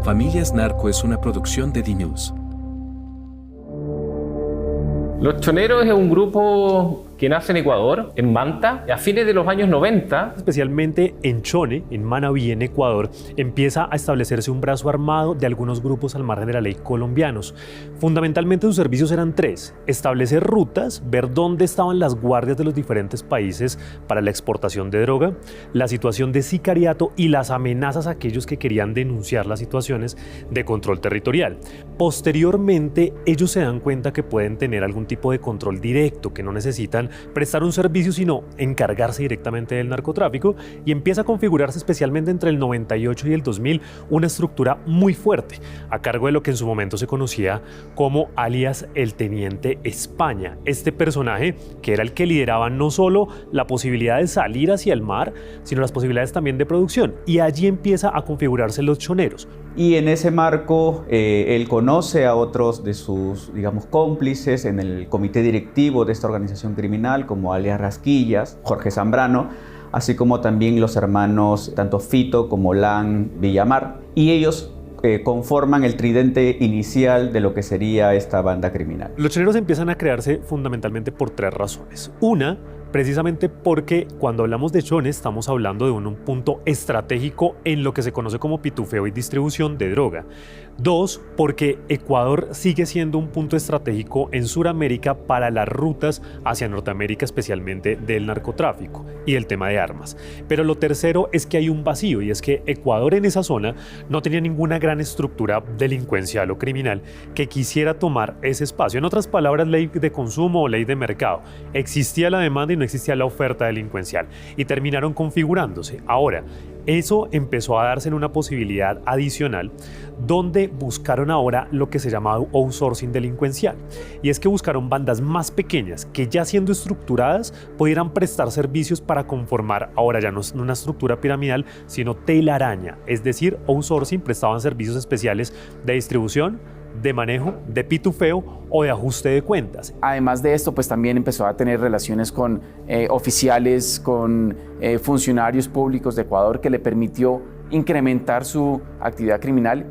Familias Narco es una producción de DNews. Los Choneros es un grupo que nace en Ecuador, en Manta, a fines de los años 90. Especialmente en Chone, en Manabí, en Ecuador, empieza a establecerse un brazo armado de algunos grupos al margen de la ley colombianos. Fundamentalmente sus servicios eran tres: establecer rutas, ver dónde estaban las guardias de los diferentes países para la exportación de droga, la situación de sicariato y las amenazas a aquellos que querían denunciar las situaciones de control territorial. Posteriormente, ellos se dan cuenta que pueden tener algún tipo de control directo, que no necesitan prestar un servicio sino encargarse directamente del narcotráfico, y empieza a configurarse especialmente entre el 98 y el 2000 una estructura muy fuerte a cargo de lo que en su momento se conocía como alias el Teniente España. Este personaje que era el que lideraba no solo la posibilidad de salir hacia el mar, sino las posibilidades también de producción, y allí empieza a configurarse los choneros. Y en ese marco él conoce a otros de sus, digamos, cómplices en el comité directivo de esta organización criminal, como alias Rasquillas, Jorge Zambrano, así como también los hermanos tanto Fito como Lan Villamar, y ellos conforman el tridente inicial de lo que sería esta banda criminal. Los choneros empiezan a crearse fundamentalmente por tres razones. Una, precisamente porque cuando hablamos de Chone estamos hablando de un punto estratégico en lo que se conoce como pitufeo y distribución de droga. Dos, porque Ecuador sigue siendo un punto estratégico en Sudamérica para las rutas hacia Norteamérica, especialmente del narcotráfico y el tema de armas. Pero lo tercero es que hay un vacío, y es que Ecuador en esa zona no tenía ninguna gran estructura delincuencial o criminal que quisiera tomar ese espacio. En otras palabras, ley de consumo o ley de mercado. Existía la demanda y no existía la oferta delincuencial, y terminaron configurándose. Ahora, eso empezó a darse en una posibilidad adicional donde buscaron ahora lo que se llama outsourcing delincuencial, y es que buscaron bandas más pequeñas que, ya siendo estructuradas, pudieran prestar servicios para conformar ahora ya no una estructura piramidal sino telaraña, es decir, outsourcing, prestaban servicios especiales de distribución, de manejo, de pitufeo o de ajuste de cuentas. Además de esto, pues también empezó a tener relaciones con oficiales, con funcionarios públicos de Ecuador, que le permitió incrementar su actividad criminal,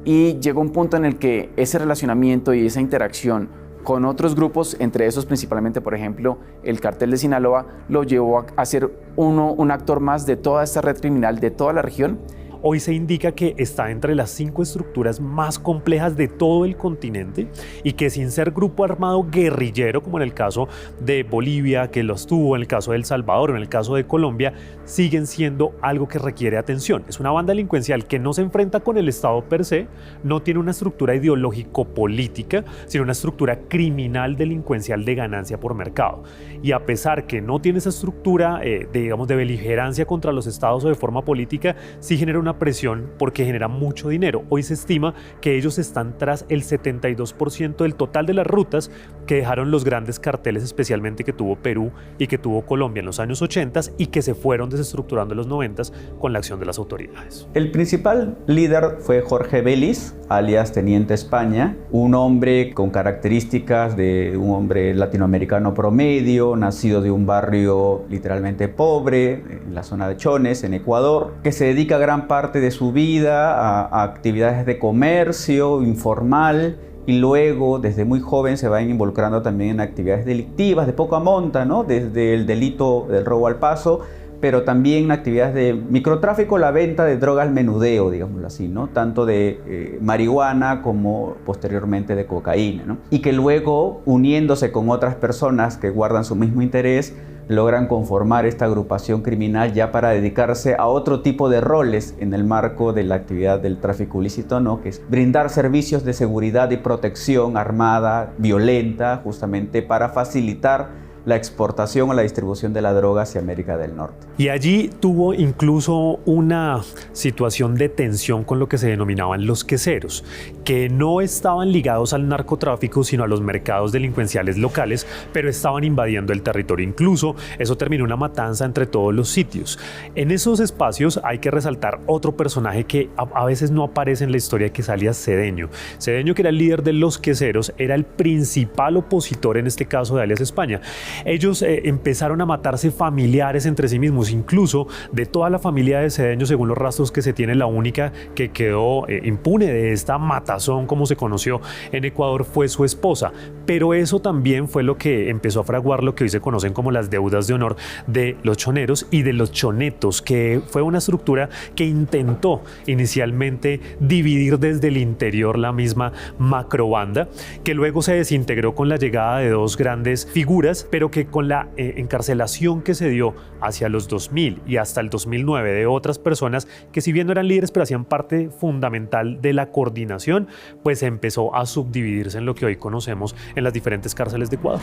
y llegó un punto en el que ese relacionamiento y esa interacción con otros grupos, entre esos principalmente, por ejemplo, el Cartel de Sinaloa, lo llevó a ser un actor más de toda esta red criminal de toda la región. Hoy se indica que está entre las 5 estructuras más complejas de todo el continente, y que, sin ser grupo armado guerrillero como en el caso de Bolivia, que los tuvo, en el caso de El Salvador o en el caso de Colombia, siguen siendo algo que requiere atención. Es una banda delincuencial que no se enfrenta con el Estado per se, no tiene una estructura ideológico-política, sino una estructura criminal delincuencial de ganancia por mercado. Y a pesar que no tiene esa estructura de beligerancia contra los estados o de forma política, sí genera una presión porque genera mucho dinero. Hoy se estima que ellos están tras el 72% del total de las rutas que dejaron los grandes carteles, especialmente que tuvo Perú y que tuvo Colombia en los años 80 y que se fueron desestructurando en los 90 con la acción de las autoridades. El principal líder fue Jorge Vélez, alias Teniente España, un hombre con características de un hombre latinoamericano promedio, nacido de un barrio literalmente pobre en la zona de Chones, en Ecuador, que se dedica gran parte de su vida a actividades de comercio informal, y luego desde muy joven se va involucrando también en actividades delictivas de poca monta, ¿no? Desde el delito del robo al paso, pero también actividades de microtráfico, la venta de droga al menudeo, digámoslo así, ¿no? Tanto de marihuana como posteriormente de cocaína, ¿no? Y que luego, uniéndose con otras personas que guardan su mismo interés, logran conformar esta agrupación criminal ya para dedicarse a otro tipo de roles en el marco de la actividad del tráfico ilícito, ¿no? Que es brindar servicios de seguridad y protección armada, violenta, justamente para facilitar la exportación o la distribución de la droga hacia América del Norte. Y allí tuvo incluso una situación de tensión con lo que se denominaban los queseros, que no estaban ligados al narcotráfico, sino a los mercados delincuenciales locales, pero estaban invadiendo el territorio. Incluso eso terminó una matanza entre todos los sitios. En esos espacios hay que resaltar otro personaje que a veces no aparece en la historia, que es alias Cedeño. Cedeño, que era el líder de los queseros, era el principal opositor en este caso de alias España. Ellos empezaron a matarse familiares entre sí mismos, incluso de toda la familia de Cedeño, según los rastros que se tiene, la única que quedó impune de esta matazón, como se conoció en Ecuador, fue su esposa. Pero eso también fue lo que empezó a fraguar lo que hoy se conocen como las deudas de honor de los choneros y de los chonetos, que fue una estructura que intentó inicialmente dividir desde el interior la misma macrobanda, que luego se desintegró con la llegada de dos grandes figuras, pero que con la encarcelación que se dio hacia los 2000 y hasta el 2009 de otras personas que, si bien no eran líderes, pero hacían parte fundamental de la coordinación, pues empezó a subdividirse en lo que hoy conocemos en las diferentes cárceles de Ecuador.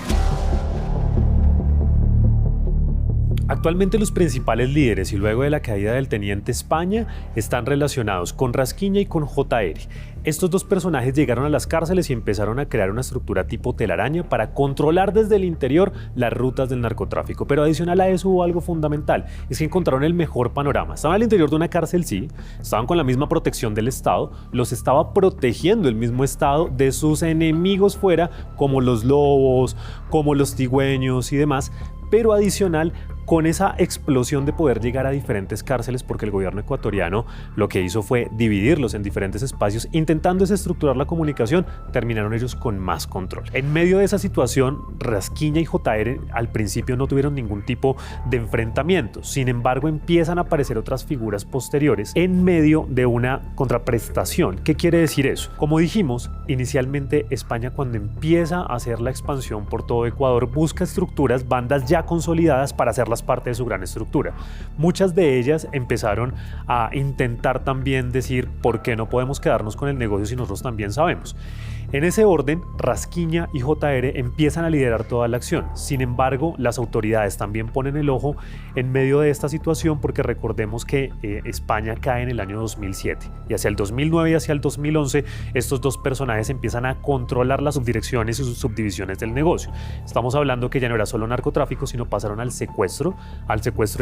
Actualmente los principales líderes y luego de la caída del teniente España están relacionados con Rasquiña y con JR. Estos dos personajes llegaron a las cárceles y empezaron a crear una estructura tipo telaraña para controlar desde el interior las rutas del narcotráfico. Pero adicional a eso hubo algo fundamental, es que encontraron el mejor panorama. Estaban al interior de una cárcel, sí, estaban con la misma protección del Estado, los estaba protegiendo el mismo Estado de sus enemigos fuera, como los lobos, como los tigüeños y demás, pero adicional, con esa explosión de poder llegar a diferentes cárceles, porque el gobierno ecuatoriano lo que hizo fue dividirlos en diferentes espacios, intentando desestructurar la comunicación, terminaron ellos con más control. En medio de esa situación, Rasquiña y JR al principio no tuvieron ningún tipo de enfrentamiento. Sin embargo, empiezan a aparecer otras figuras posteriores en medio de una contraprestación. ¿Qué quiere decir eso? Como dijimos, inicialmente España, cuando empieza a hacer la expansión por todo Ecuador, busca estructuras, bandas ya consolidadas para hacerlas parte de su gran estructura. Muchas de ellas empezaron a intentar también decir, ¿por qué no podemos quedarnos con el negocio si nosotros también sabemos? En ese orden, Rasquiña y JR empiezan a liderar toda la acción. Sin embargo, las autoridades también ponen el ojo en medio de esta situación, porque recordemos que España cae en el año 2007 y hacia el 2009 y hacia el 2011 estos dos personajes empiezan a controlar las subdirecciones y sus subdivisiones del negocio. Estamos hablando que ya no era solo narcotráfico, sino pasaron al secuestro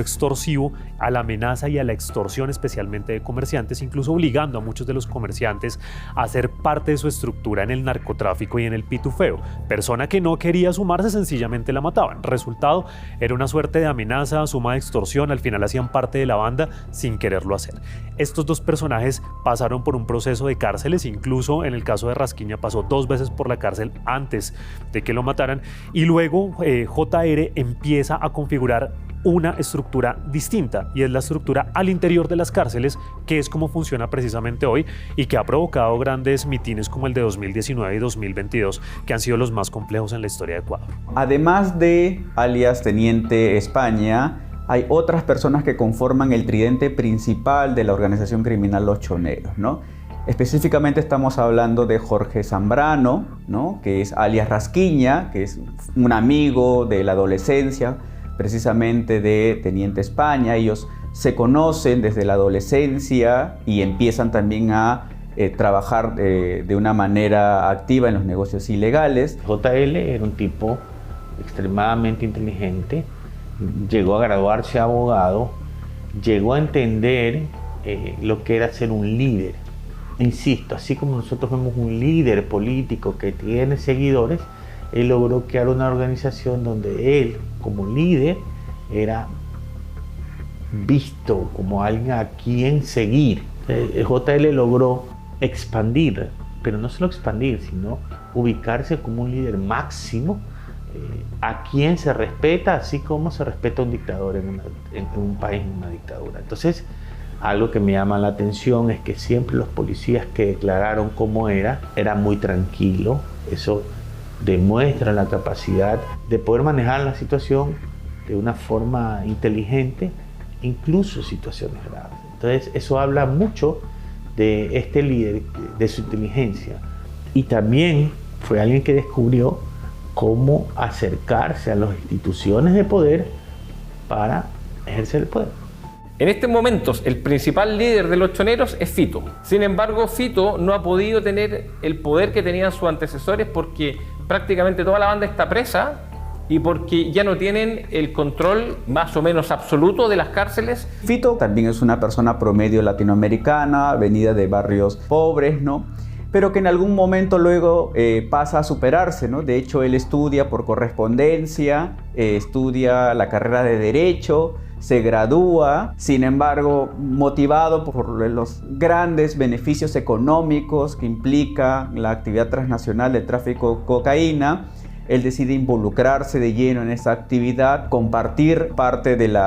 extorsivo, a la amenaza y a la extorsión, especialmente de comerciantes, incluso obligando a muchos de los comerciantes a ser parte de su estructura en el narcotráfico y en el pitufeo. Persona que no quería sumarse, sencillamente la mataban. Resultado, era una suerte de amenaza, suma de extorsión, al final hacían parte de la banda sin quererlo hacer. Estos dos personajes pasaron por un proceso de cárceles, incluso en el caso de Rasquiña pasó 2 veces por la cárcel antes de que lo mataran, y luego JR empieza a configurar una estructura distinta, y es la estructura al interior de las cárceles, que es como funciona precisamente hoy y que ha provocado grandes mitines como el de 2019 y 2022, que han sido los más complejos en la historia de Ecuador. Además de alias Teniente España, hay otras personas que conforman el tridente principal de la organización criminal Los Choneros, ¿no? Específicamente estamos hablando de Jorge Zambrano, ¿no? Que es alias Rasquiña, que es un amigo de la adolescencia, precisamente de Teniente España. Ellos se conocen desde la adolescencia y empiezan también a trabajar de una manera activa en los negocios ilegales. JL era un tipo extremadamente inteligente, llegó a graduarse abogado, llegó a entender lo que era ser un líder. Insisto, así como nosotros vemos un líder político que tiene seguidores, él logró crear una organización donde él, como líder, era visto como alguien a quien seguir. JL logró expandir, pero no solo expandir, sino ubicarse como un líder máximo a quien se respeta, así como se respeta a un dictador en un país, en una dictadura. Entonces, algo que me llama la atención es que siempre los policías que declararon cómo era muy tranquilo. Eso demuestra la capacidad de poder manejar la situación de una forma inteligente, incluso en situaciones graves. Entonces, eso habla mucho de este líder, de su inteligencia. Y también fue alguien que descubrió cómo acercarse a las instituciones de poder para ejercer el poder. En estos momentos, el principal líder de los choneros es Fito. Sin embargo, Fito no ha podido tener el poder que tenían sus antecesores, porque prácticamente toda la banda está presa y porque ya no tienen el control más o menos absoluto de las cárceles. Fito también es una persona promedio latinoamericana, venida de barrios pobres, ¿no? pero que en algún momento luego pasa a superarse, ¿no? De hecho, él estudia por correspondencia, estudia la carrera de Derecho, se gradúa, sin embargo, motivado por los grandes beneficios económicos que implica la actividad transnacional del tráfico de cocaína, él decide involucrarse de lleno en esa actividad, compartir parte del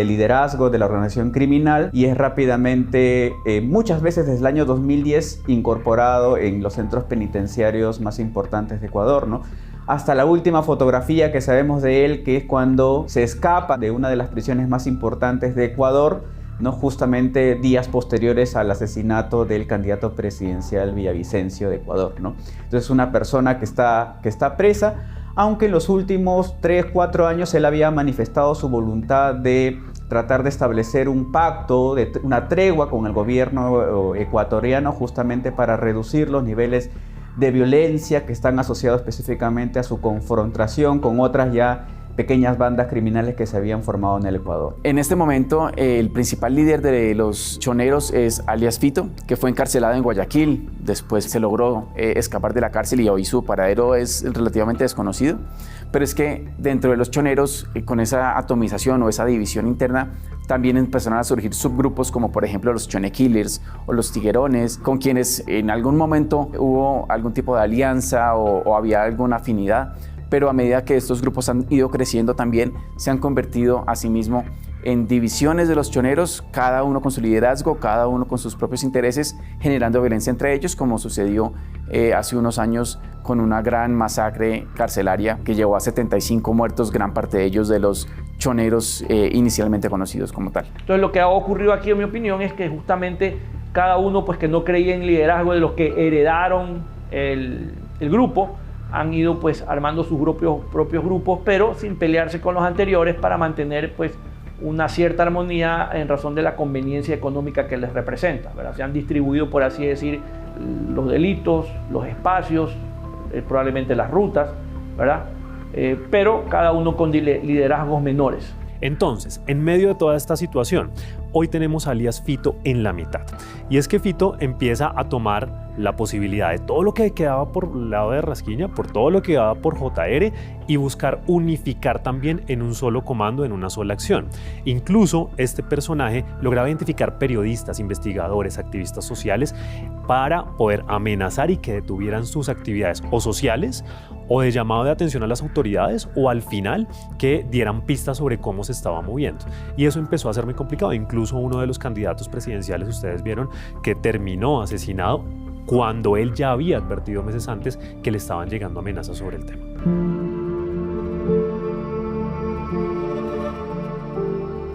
liderazgo de la organización criminal y es rápidamente, muchas veces desde el año 2010, incorporado en los centros penitenciarios más importantes de Ecuador, ¿no? Hasta la última fotografía que sabemos de él, que es cuando se escapa de una de las prisiones más importantes de Ecuador, ¿no? Justamente días posteriores al asesinato del candidato presidencial Villavicencio de Ecuador, ¿no? Entonces una persona que está presa, aunque en los últimos 3-4 años él había manifestado su voluntad de tratar de establecer un pacto, una tregua con el gobierno ecuatoriano justamente para reducir los niveles de violencia que están asociados específicamente a su confrontación con otras ya pequeñas bandas criminales que se habían formado en el Ecuador. En este momento, el principal líder de los choneros es alias Fito, que fue encarcelado en Guayaquil. Después se logró escapar de la cárcel y hoy su paradero es relativamente desconocido. Pero es que dentro de los choneros, con esa atomización o esa división interna, también empezaron a surgir subgrupos como por ejemplo los Chone Killers o los Tiguerones, con quienes en algún momento hubo algún tipo de alianza o había alguna afinidad, pero a medida que estos grupos han ido creciendo también se han convertido a sí mismo en divisiones de los choneros, cada uno con su liderazgo, cada uno con sus propios intereses, generando violencia entre ellos, como sucedió hace unos años con una gran masacre carcelaria que llevó a 75 muertos, gran parte de ellos de los choneros inicialmente conocidos como tal. Entonces lo que ha ocurrido aquí, en mi opinión, es que justamente cada uno pues, que no creía en liderazgo de los que heredaron el grupo, han ido pues armando sus propios grupos, pero sin pelearse con los anteriores para mantener pues una cierta armonía en razón de la conveniencia económica que les representa, ¿verdad? Se han distribuido, por así decir, los delitos, los espacios, probablemente las rutas, ¿verdad? Pero cada uno con liderazgos menores. Entonces, en medio de toda esta situación, hoy tenemos alias Fito en la mitad. Y es que Fito empieza a tomar la posibilidad de todo lo que quedaba por el lado de Rasquiña, por todo lo que quedaba por JR y buscar unificar también en un solo comando, en una sola acción. Incluso este personaje lograba identificar periodistas, investigadores, activistas sociales para poder amenazar y que detuvieran sus actividades o sociales o de llamado de atención a las autoridades o al final que dieran pistas sobre cómo se estaba moviendo. Y eso empezó a ser muy complicado. Incluso uno de los candidatos presidenciales, ustedes vieron que terminó asesinado cuando él ya había advertido meses antes que le estaban llegando amenazas sobre el tema.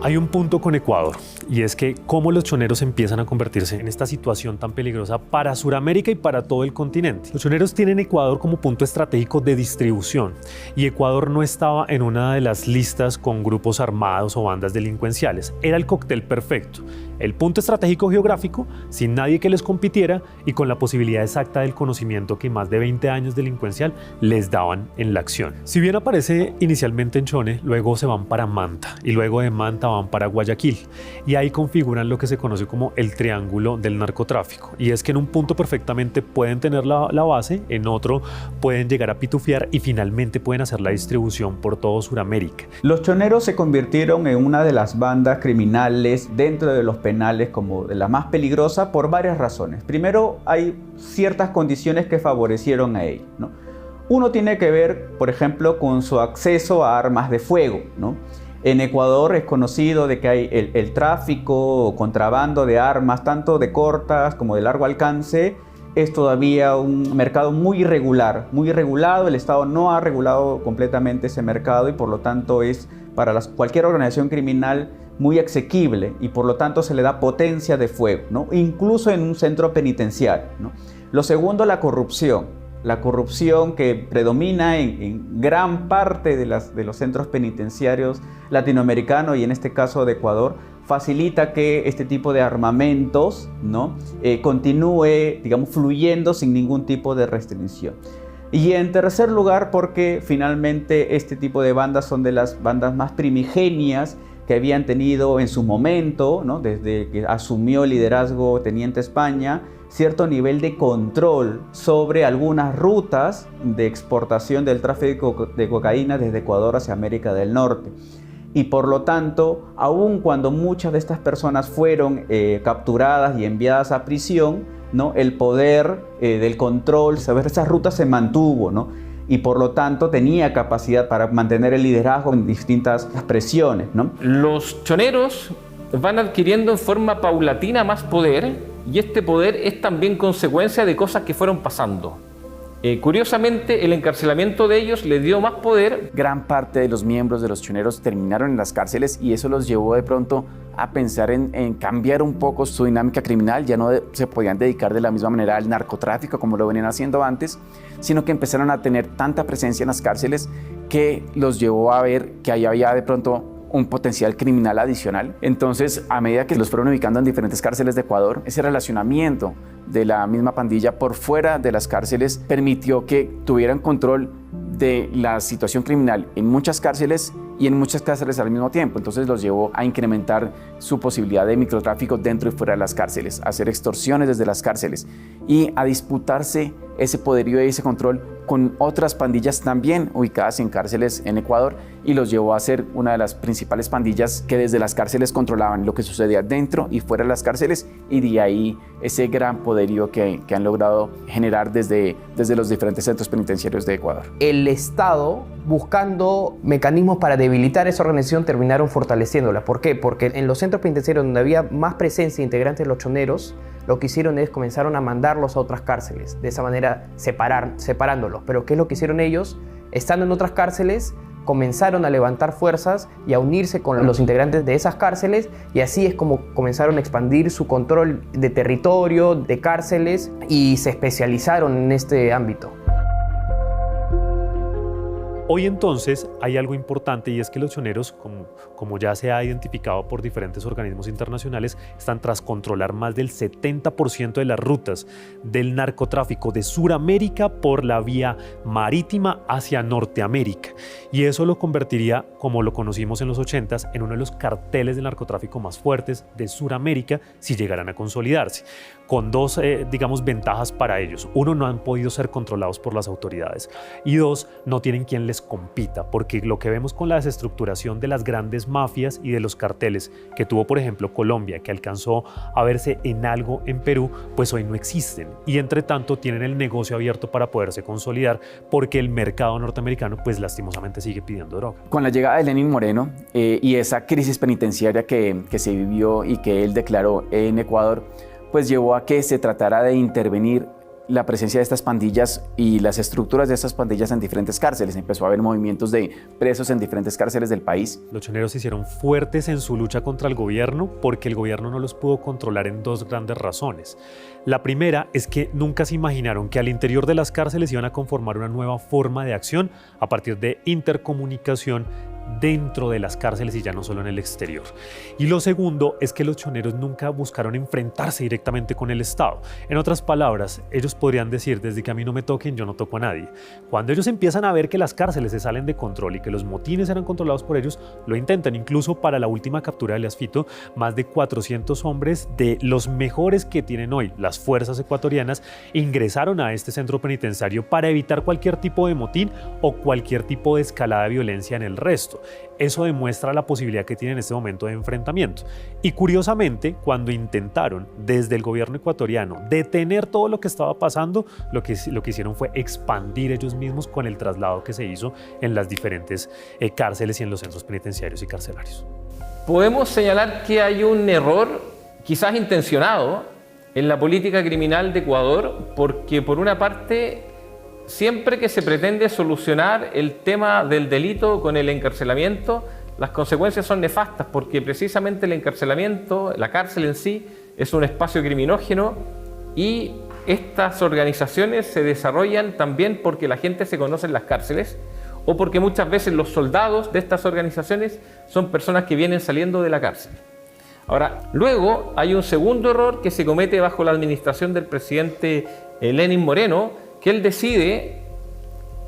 Hay un punto con Ecuador y es que cómo los choneros empiezan a convertirse en esta situación tan peligrosa para Sudamérica y para todo el continente. Los choneros tienen Ecuador como punto estratégico de distribución y Ecuador no estaba en una de las listas con grupos armados o bandas delincuenciales. Era el cóctel perfecto. El punto estratégico geográfico, sin nadie que les compitiera y con la posibilidad exacta del conocimiento que más de 20 años delincuencial les daban en la acción. Si bien aparece inicialmente en Chone, luego se van para Manta y luego de Manta van para Guayaquil y ahí configuran lo que se conoce como el triángulo del narcotráfico. Y es que en un punto perfectamente pueden tener la base, en otro pueden llegar a pitufiar y finalmente pueden hacer la distribución por todo Sudamérica. Los choneros se convirtieron en una de las bandas criminales dentro de los penales como de la más peligrosa por varias razones. Primero, hay ciertas condiciones que favorecieron a ellos, ¿no? Uno tiene que ver, por ejemplo, con su acceso a armas de fuego, ¿no? En Ecuador es conocido de que hay el tráfico o contrabando de armas, tanto de cortas como de largo alcance, es todavía un mercado muy irregular, muy irregulado. El Estado no ha regulado completamente ese mercado y por lo tanto es para cualquier organización criminal muy asequible y por lo tanto se le da potencia de fuego, ¿no? Incluso en un centro penitenciario, ¿no? Lo segundo, la corrupción. La corrupción que predomina en gran parte de los centros penitenciarios latinoamericanos y en este caso de Ecuador, facilita que este tipo de armamentos, ¿no? Continúe, digamos, fluyendo sin ningún tipo de restricción. Y en tercer lugar, porque finalmente este tipo de bandas son de las bandas más primigenias que habían tenido en su momento, ¿no?, desde que asumió el liderazgo Teniente España, cierto nivel de control sobre algunas rutas de exportación del tráfico de cocaína desde Ecuador hacia América del Norte. Y por lo tanto, aun cuando muchas de estas personas fueron capturadas y enviadas a prisión, ¿no?, el poder del control sobre esas rutas se mantuvo, ¿no?, y por lo tanto tenía capacidad para mantener el liderazgo en distintas presiones, ¿no? Los choneros van adquiriendo en forma paulatina más poder, y este poder es también consecuencia de cosas que fueron pasando. Curiosamente, el encarcelamiento de ellos les dio más poder. Gran parte de los miembros de los choneros terminaron en las cárceles y eso los llevó de pronto a pensar en cambiar un poco su dinámica criminal. Ya no se podían dedicar de la misma manera al narcotráfico como lo venían haciendo antes, sino que empezaron a tener tanta presencia en las cárceles que los llevó a ver que ahí había de pronto un potencial criminal adicional. Entonces, a medida que los fueron ubicando en diferentes cárceles de Ecuador, ese relacionamiento de la misma pandilla por fuera de las cárceles permitió que tuvieran control de la situación criminal en muchas cárceles y en muchas cárceles al mismo tiempo. Entonces los llevó a incrementar su posibilidad de microtráfico dentro y fuera de las cárceles, a hacer extorsiones desde las cárceles y a disputarse ese poderío y ese control con otras pandillas también ubicadas en cárceles en Ecuador, y los llevó a ser una de las principales pandillas que desde las cárceles controlaban lo que sucedía dentro y fuera de las cárceles, y de ahí ese gran poderío que han logrado generar desde los diferentes centros penitenciarios de Ecuador. El Estado, buscando mecanismos para debilitar esa organización, terminaron fortaleciéndola. ¿Por qué? Porque en los centros penitenciarios donde había más presencia de integrantes de los choneros, lo que hicieron es comenzaron a mandarlos a otras cárceles, de esa manera separándolos. Pero ¿qué es lo que hicieron ellos? Estando en otras cárceles, comenzaron a levantar fuerzas y a unirse con los integrantes de esas cárceles, y así es como comenzaron a expandir su control de territorio, de cárceles, y se especializaron en este ámbito. Hoy entonces hay algo importante, y es que los choneros, como ya se ha identificado por diferentes organismos internacionales, están tras controlar más del 70% de las rutas del narcotráfico de Suramérica por la vía marítima hacia Norteamérica. Y eso lo convertiría, como lo conocimos en los 80s, en uno de los carteles del narcotráfico más fuertes de Suramérica si llegaran a consolidarse, con dos, ventajas para ellos. Uno, no han podido ser controlados por las autoridades, y dos, no tienen quien les compita, porque lo que vemos con la desestructuración de las grandes mafias y de los carteles que tuvo, por ejemplo, Colombia, que alcanzó a verse en algo en Perú, pues hoy no existen, y entre tanto tienen el negocio abierto para poderse consolidar, porque el mercado norteamericano pues lastimosamente sigue pidiendo droga. Con la llegada de Lenín Moreno y esa crisis penitenciaria que se vivió y que él declaró en Ecuador, pues llevó a que se tratara de intervenir la presencia de estas pandillas y las estructuras de estas pandillas en diferentes cárceles. Empezó a haber movimientos de presos en diferentes cárceles del país. Los choneros se hicieron fuertes en su lucha contra el gobierno porque el gobierno no los pudo controlar en dos grandes razones. La primera es que nunca se imaginaron que al interior de las cárceles iban a conformar una nueva forma de acción a partir de intercomunicación dentro de las cárceles y ya no solo en el exterior. Y lo segundo es que los choneros nunca buscaron enfrentarse directamente con el Estado. En otras palabras, ellos podrían decir: desde que a mí no me toquen, yo no toco a nadie. Cuando ellos empiezan a ver que las cárceles se salen de control y que los motines eran controlados por ellos, lo intentan. Incluso para la última captura de Alias Fito, más de 400 hombres de los mejores que tienen hoy las fuerzas ecuatorianas ingresaron a este centro penitenciario para evitar cualquier tipo de motín o cualquier tipo de escalada de violencia en el resto. Eso demuestra la posibilidad que tienen en este momento de enfrentamiento. Y curiosamente, cuando intentaron desde el gobierno ecuatoriano detener todo lo que estaba pasando, lo que hicieron fue expandir ellos mismos con el traslado que se hizo en las diferentes cárceles y en los centros penitenciarios y carcelarios. Podemos señalar que hay un error, quizás intencionado, en la política criminal de Ecuador, porque por una parte, siempre que se pretende solucionar el tema del delito con el encarcelamiento, las consecuencias son nefastas, porque precisamente el encarcelamiento, la cárcel en sí, es un espacio criminógeno, y estas organizaciones se desarrollan también porque la gente se conoce en las cárceles, o porque muchas veces los soldados de estas organizaciones son personas que vienen saliendo de la cárcel. Ahora, luego hay un segundo error que se comete bajo la administración del presidente Lenín Moreno, que él decide,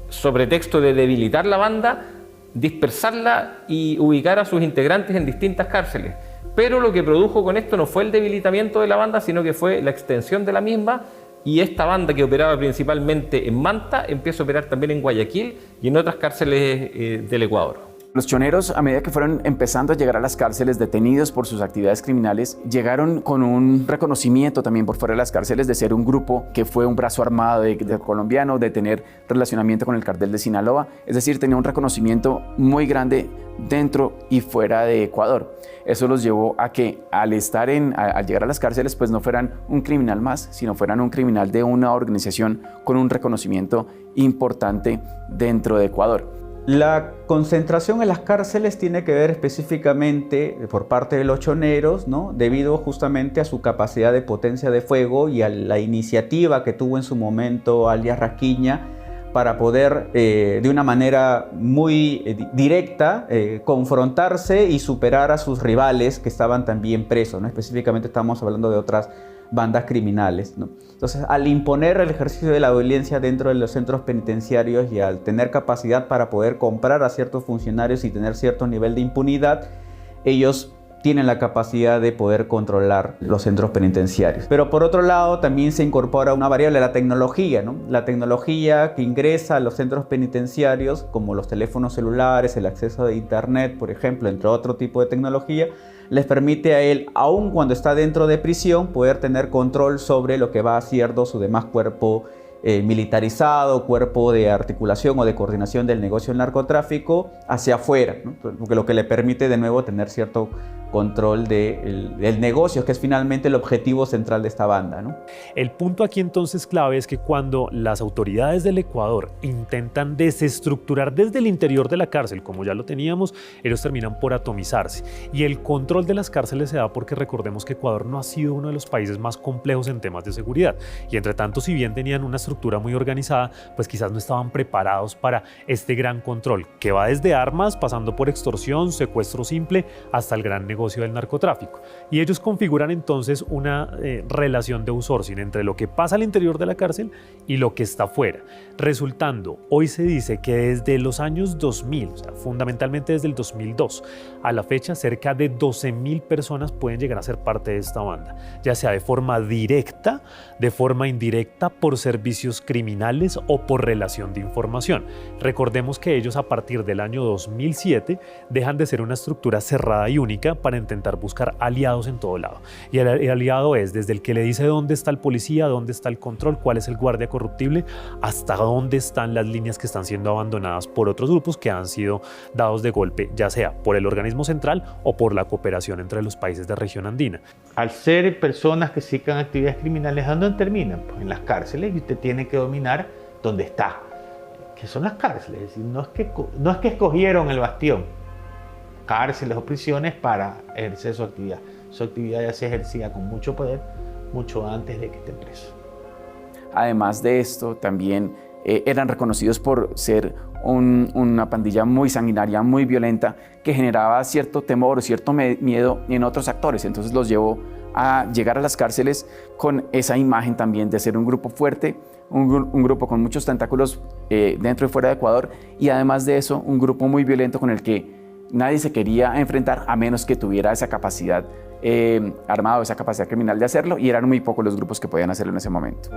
sobre texto de debilitar la banda, dispersarla y ubicar a sus integrantes en distintas cárceles. Pero lo que produjo con esto no fue el debilitamiento de la banda, sino que fue la extensión de la misma, y esta banda que operaba principalmente en Manta empieza a operar también en Guayaquil y en otras cárceles del Ecuador. Los choneros, a medida que fueron empezando a llegar a las cárceles detenidos por sus actividades criminales, llegaron con un reconocimiento también por fuera de las cárceles de ser un grupo que fue un brazo armado de colombiano, de tener relacionamiento con el cartel de Sinaloa, es decir, tenía un reconocimiento muy grande dentro y fuera de Ecuador. Eso los llevó a que al llegar a las cárceles pues no fueran un criminal más, sino fueran un criminal de una organización con un reconocimiento importante dentro de Ecuador. La concentración en las cárceles tiene que ver específicamente por parte de los choneros, ¿no? Debido justamente a su capacidad de potencia de fuego y a la iniciativa que tuvo en su momento alias Rasquiña para poder de una manera muy directa confrontarse y superar a sus rivales que estaban también presos, ¿no? Específicamente estamos hablando de otras bandas criminales, ¿no? Entonces, al imponer el ejercicio de la violencia dentro de los centros penitenciarios y al tener capacidad para poder comprar a ciertos funcionarios y tener cierto nivel de impunidad, ellos tienen la capacidad de poder controlar los centros penitenciarios. Pero por otro lado, también se incorpora una variable, la tecnología, ¿no? La tecnología que ingresa a los centros penitenciarios, como los teléfonos celulares, el acceso a internet, por ejemplo, entre otro tipo de tecnología, les permite a él, aun cuando está dentro de prisión, poder tener control sobre lo que va haciendo su demás cuerpo militarizado, cuerpo de articulación o de coordinación del negocio del narcotráfico hacia afuera, ¿no? Lo que le permite de nuevo tener cierto control del negocio, que es finalmente el objetivo central de esta banda, ¿no? El punto aquí entonces clave es que cuando las autoridades del Ecuador intentan desestructurar desde el interior de la cárcel, como ya lo teníamos, ellos terminan por atomizarse. Y el control de las cárceles se da porque recordemos que Ecuador no ha sido uno de los países más complejos en temas de seguridad. Y entre tanto, si bien tenían una estructura muy organizada, pues quizás no estaban preparados para este gran control, que va desde armas, pasando por extorsión, secuestro simple, hasta el gran negocio del narcotráfico. Y ellos configuran entonces una relación de outsourcing entre lo que pasa al interior de la cárcel y lo que está fuera. Resultando, hoy se dice que desde los años 2000, o sea, fundamentalmente desde el 2002, a la fecha cerca de 12.000 personas pueden llegar a ser parte de esta banda, ya sea de forma directa, de forma indirecta, por servicios criminales o por relación de información. Recordemos que ellos a partir del año 2007 dejan de ser una estructura cerrada y única para intentar buscar aliados en todo lado. Y el aliado es desde el que le dice dónde está el policía, dónde está el control, cuál es el guardia corruptible, hasta dónde están las líneas que están siendo abandonadas por otros grupos que han sido dados de golpe, ya sea por el organismo central o por la cooperación entre los países de región andina. Al ser personas que sigan actividades criminales, ¿dónde terminan? Pues en las cárceles, y usted tiene que dominar dónde está. ¿Qué son las cárceles? Es decir, no es que escogieron el bastión, cárceles o prisiones para ejercer su actividad. Su actividad ya se ejercía con mucho poder, mucho antes de que estén presos. Además de esto, también eran reconocidos por ser una pandilla muy sanguinaria, muy violenta, que generaba cierto temor o cierto miedo en otros actores. Entonces los llevó a llegar a las cárceles con esa imagen también de ser un grupo fuerte, un grupo con muchos tentáculos dentro y fuera de Ecuador, y además de eso, un grupo muy violento con el que nadie se quería enfrentar a menos que tuviera esa capacidad armada, esa capacidad criminal de hacerlo, y eran muy pocos los grupos que podían hacerlo en ese momento.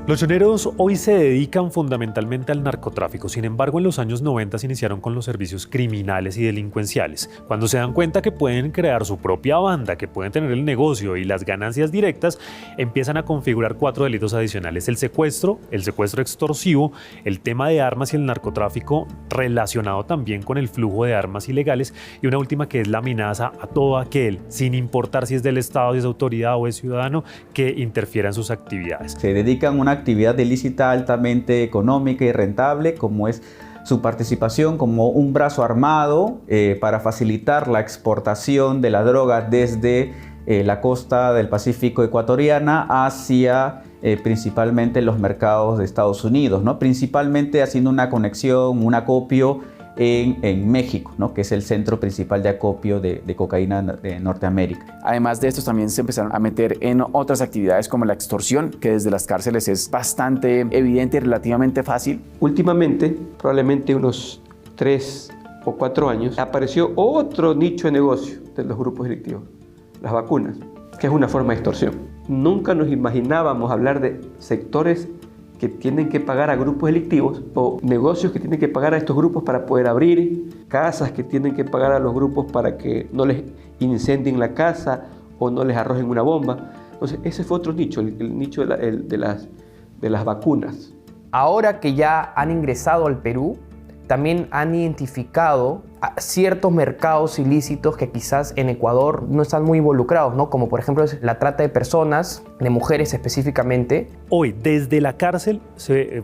Los choneros hoy se dedican fundamentalmente al narcotráfico, sin embargo en los años 90 se iniciaron con los servicios criminales y delincuenciales. Cuando se dan cuenta que pueden crear su propia banda, que pueden tener el negocio y las ganancias directas, empiezan a configurar 4 delitos adicionales: el secuestro extorsivo, el tema de armas y el narcotráfico relacionado también con el flujo de armas ilegales, y una última que es la amenaza a todo aquel, sin importar si es del Estado, si es autoridad o es ciudadano, que interfiera en sus actividades. Se dedican a una actividad ilícita altamente económica y rentable, como es su participación como un brazo armado para facilitar la exportación de la droga desde la costa del Pacífico ecuatoriana hacia principalmente los mercados de Estados Unidos, ¿no? Principalmente haciendo una conexión, un acopio en México, ¿no? Que es el centro principal de acopio de cocaína de Norteamérica. Además de estos, también se empezaron a meter en otras actividades como la extorsión, que desde las cárceles es bastante evidente y relativamente fácil. Últimamente, probablemente unos 3 o 4 años, apareció otro nicho de negocio de los grupos delictivos, las vacunas, que es una forma de extorsión. Nunca nos imaginábamos hablar de sectores que tienen que pagar a grupos delictivos o negocios que tienen que pagar a estos grupos para poder abrir, casas que tienen que pagar a los grupos para que no les incendien la casa o no les arrojen una bomba. Entonces ese fue otro nicho, el nicho de las vacunas. Ahora que ya han ingresado al Perú, también han identificado ciertos mercados ilícitos que quizás en Ecuador no están muy involucrados, ¿no? Como por ejemplo la trata de personas, de mujeres específicamente. Hoy, desde la cárcel, se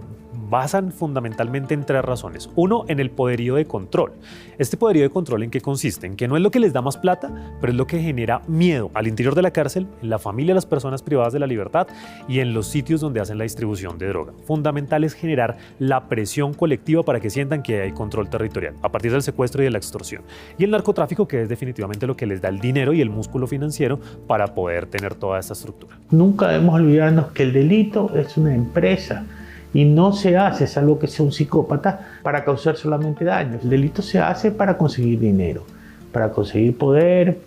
basan fundamentalmente en 3 razones. Uno, en el poderío de control. Este poderío de control, ¿en qué consiste? En que no es lo que les da más plata, pero es lo que genera miedo al interior de la cárcel, en la familia de las personas privadas de la libertad y en los sitios donde hacen la distribución de droga. Fundamental es generar la presión colectiva para que sientan que hay control territorial, a partir del secuestro y de la extorsión. Y el narcotráfico, que es definitivamente lo que les da el dinero y el músculo financiero para poder tener toda esta estructura. Nunca debemos olvidarnos que el delito es una empresa. Y no se hace, salvo que sea un psicópata, para causar solamente daños. El delito se hace para conseguir dinero, para conseguir poder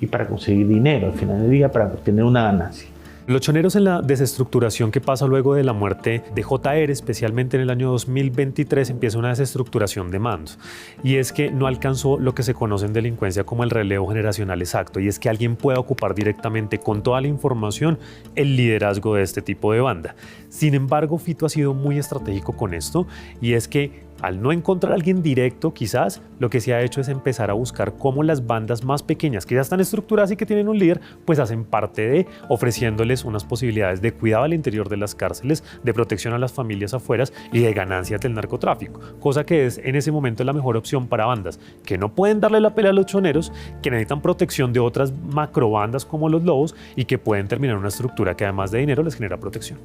y para conseguir dinero, al final del día, para obtener una ganancia. Los choneros, en la desestructuración que pasa luego de la muerte de JR, especialmente en el año 2023, empieza una desestructuración de mandos. Y es que no alcanzó lo que se conoce en delincuencia como el relevo generacional exacto, y es que alguien pueda ocupar directamente con toda la información el liderazgo de este tipo de banda. Sin embargo, Fito ha sido muy estratégico con esto, y es que al no encontrar a alguien directo, quizás lo que se ha hecho es empezar a buscar cómo las bandas más pequeñas, que ya están estructuradas y que tienen un líder, pues hacen parte de, ofreciéndoles unas posibilidades de cuidado al interior de las cárceles, de protección a las familias afuera y de ganancias del narcotráfico, cosa que es en ese momento la mejor opción para bandas que no pueden darle la pelea a los choneros, que necesitan protección de otras macrobandas como los lobos y que pueden terminar en una estructura que además de dinero les genera protección.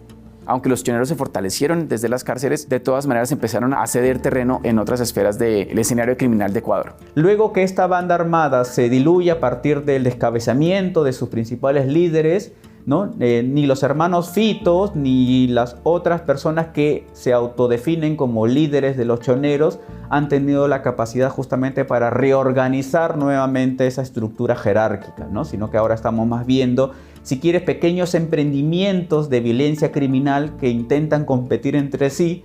Aunque los choneros se fortalecieron desde las cárceles, de todas maneras empezaron a ceder terreno en otras esferas del escenario criminal de Ecuador. Luego que esta banda armada se diluye a partir del descabezamiento de sus principales líderes, ¿no? Ni los hermanos Fitos ni las otras personas que se autodefinen como líderes de los choneros han tenido la capacidad justamente para reorganizar nuevamente esa estructura jerárquica, ¿no? Sino que ahora estamos más viendo, si quieres, pequeños emprendimientos de violencia criminal que intentan competir entre sí,